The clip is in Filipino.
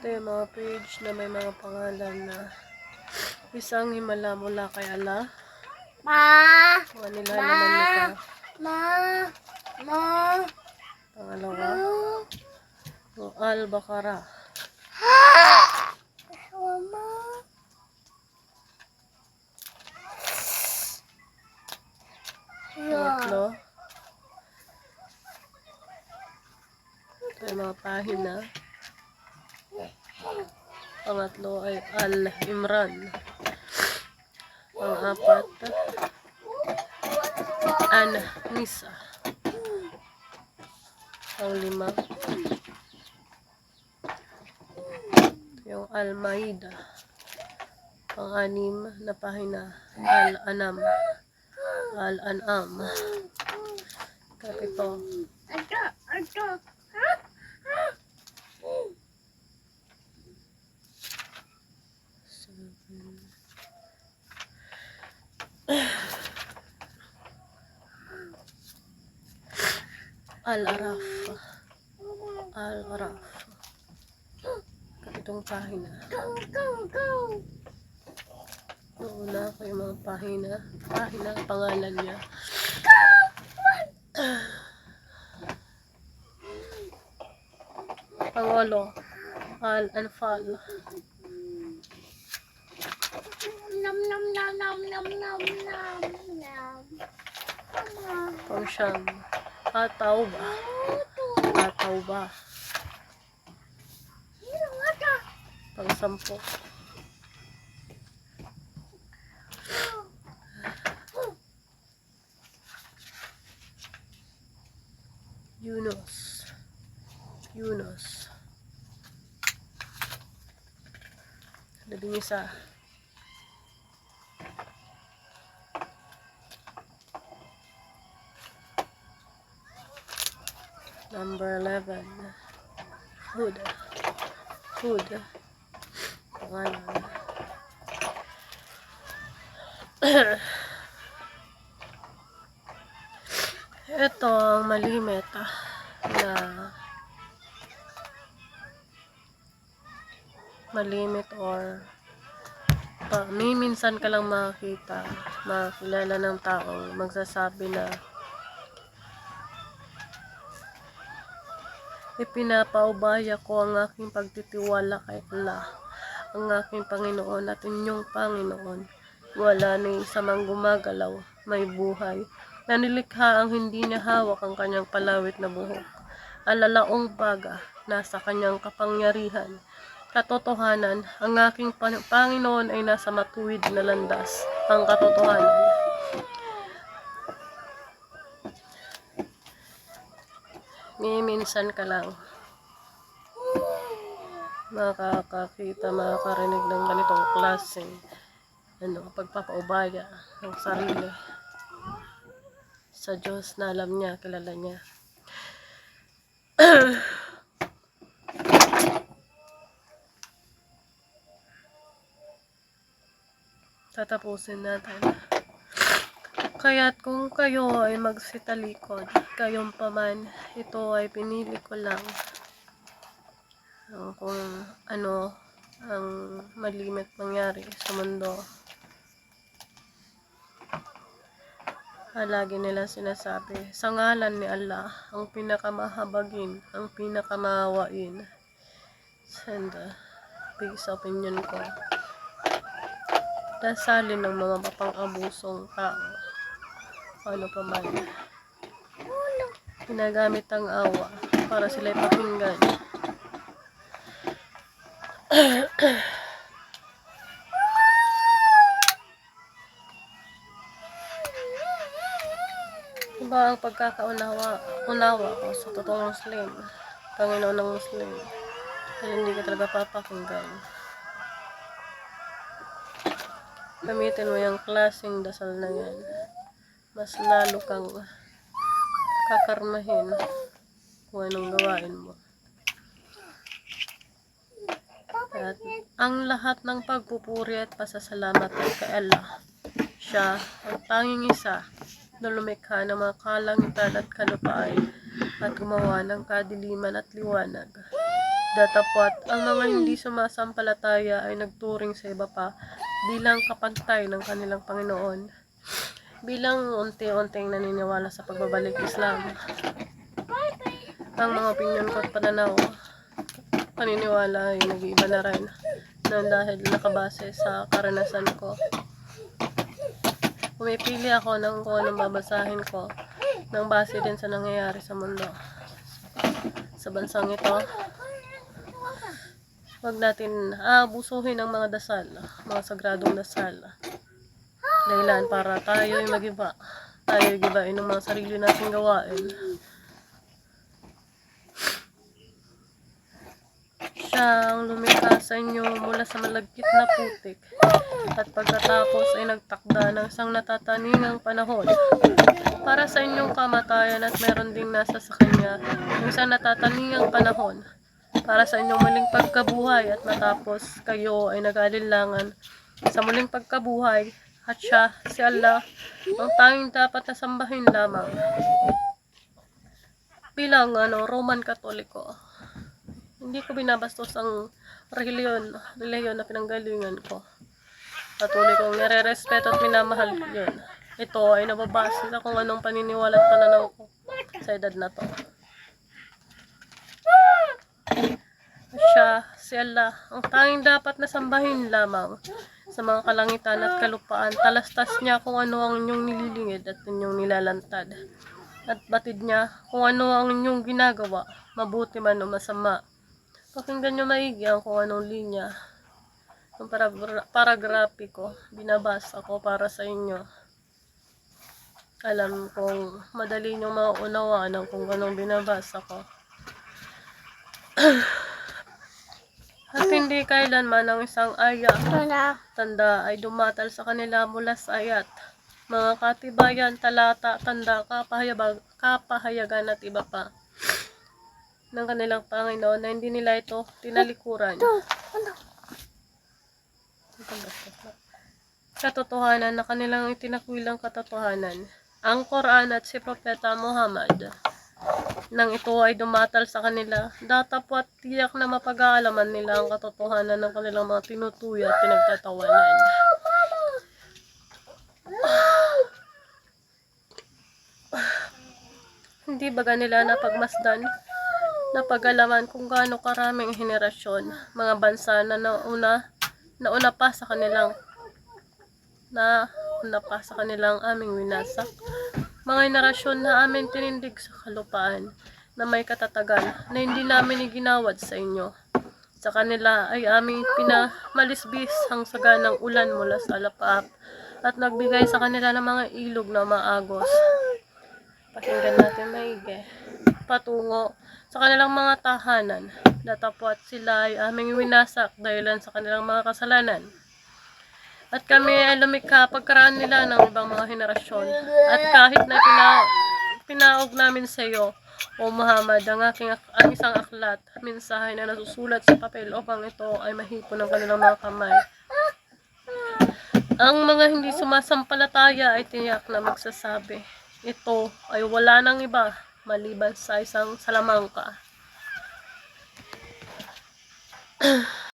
Ito yung mga page na may mga pangalan na isang himala mula kay Allah. Mga nilalaman nito. Pangalawa, yung Al-Baqarah. Pangatlo, ito yung mga pahina. Pangatlo ay Al-Imran. Pang-apat, An-Nisa. Pang-lima, yung Al-Maida. Pang-anim na pahina, Al-An'am. Kapito, Al-Araf. Kapitong pahina. Una ko yung mga pahina, pangalan niya. Pangwalo, Al-Anfal. Pang-siyam, At-Tawbah. Pang-sampu, Yunus. Labing isa, number 11, Hud. Pangalan. Ito ang malimit or minsan ka lang makilala ng taong magsasabi na ipinapaubaya ko ang aking pagtitiwala kay Allah, ang aking Panginoon at inyong Panginoon. Wala ni isa mang gumagalaw, may buhay, na nilikha ang hindi niya hawak ang kanyang palawit na buhok. Alalaong baga, nasa kanyang kapangyarihan. Katotohanan, ang aking Panginoon ay nasa matuwid na landas. Ang katotohanan. Minsan ka lang makakarinig ng ganitong klaseng pagpapaubaya ng sarili sa Diyos na alam niya, kilala niya. Tatapusin natin. Kaya't kung kayo ay magsitalikod, kayong paman, ito ay pinili ko lang kung ano ang malimit mangyari sa mundo. Lagi nila sinasabi, sa ngalan ni Allah, ang pinakamahabagin, ang pinakamaawain. And base sa opinion ko, dasalin ng mga mapang-abusong tao. Ano pa man, ginagamit ang awa para sila'y pakinggan. Iba ang pagkakaunawa ko sa totoong Muslim, Panginoon ng Muslim, dahil hindi ka talaga papakinggan. Gamitin mo yung klaseng dasal na yan, mas lalo kang kakarmahin kung anong gawain mo. At ang lahat ng pagpupuri at pasasalamat ay kay Allah. Siya ang tanging isa na lumikha ng mga kalangitan at kalupaan at gumawa ng kadiliman at liwanag. Datapwat, ang mga hindi sumasampalataya ay nagturing sa iba pa bilang kapantay ng kanilang Panginoon. Bilang unti-unting naniniwala sa pagbabalik Islam. Ang mga opinyon ko at pananaw, paniniwala ay nag-iiba na rin na dahil nakabase sa karanasan ko. Pumipili ako ng kung anong babasahin ko nang base din sa nangyayari sa mundo. Sa bansang ito, huwag natin abusuhin ang mga dasal, mga sagradong dasal. Dahilan para tayo ay mag-iba. Tayo ay gibain ng mga sarili nating gawain. Siya ang lumikha sa inyo mula sa malagkit na putik at pagkatapos ay nagtakda ng isang natataningang panahon para sa inyong kamatayan at meron ding nasa sa kanya ng isang natataningang panahon para sa inyong muling pagkabuhay at matapos kayo ay nag-alinlangan sa muling pagkabuhay at siya, si Allah, ang tanging dapat na sambahin lamang bilang Roman Katoliko. Hindi ko binabastos ang reliyon na pinanggalingan ko. Patuloy kong nire-respeto at minamahal yun. Ito ay nababase sa kung anong paniniwala at pananaw ko sa edad na to. Siya, si Allah, ang tanging dapat na sambahin lamang sa mga kalangitan at kalupaan. Talastas niya kung ano ang inyong nililingid at inyong nilalantad. At batid niya kung ano ang inyong ginagawa, mabuti man o masama. Pakinggan nyo maigi ang kung anong linya ng paragrapiko binabasa ko para sa inyo. Alam kong madali nyo maunawaan ang kung anong binabasa ko. At hindi kailanman ang isang tanda ay dumatal sa kanila mula sa ayat. Mga katibayan, talata, tanda, kapahayagan at iba pa ng kanilang Panginoon na hindi nila ito tinalikuran. Katotohanan na kanilang itinakwilang katotohanan. Ang Quran at si Propeta Muhammad nang ito ay dumatal sa kanila, datapwat tiyak na mapag-aalaman nila ang katotohanan ng kanilang mga tinutuya at pinagtatawanan. Hindi baga nila napagmasdan, napag-alaman kung gaano karaming henerasyon, mga bansa na nauna pa sa kanilang aming winasak. Mga henerasyon na amin tinindig sa kalupaan na may katatagan na hindi namin iginawad sa inyo. Sa kanila ay aming pinamalisbis ang saganang ulan mula sa alapaap at nagbigay sa kanila ng mga ilog na maagos. Pakinggan natin maigi. Patungo sa kanilang mga tahanan, datapwat sila ay aming winasak dahilan sa kanilang mga kasalanan. At kami ay lumikha pagkaraan nila ng ibang mga henerasyon. At kahit na pinaog namin sa iyo, O Muhammad, ang isang aklat, mensahe na nasusulat sa papel upang ito ay mahipon ng kanilang mga kamay. Ang mga hindi sumasampalataya ay tiyak na magsasabi, ito ay wala nang iba maliban sa isang salamangka.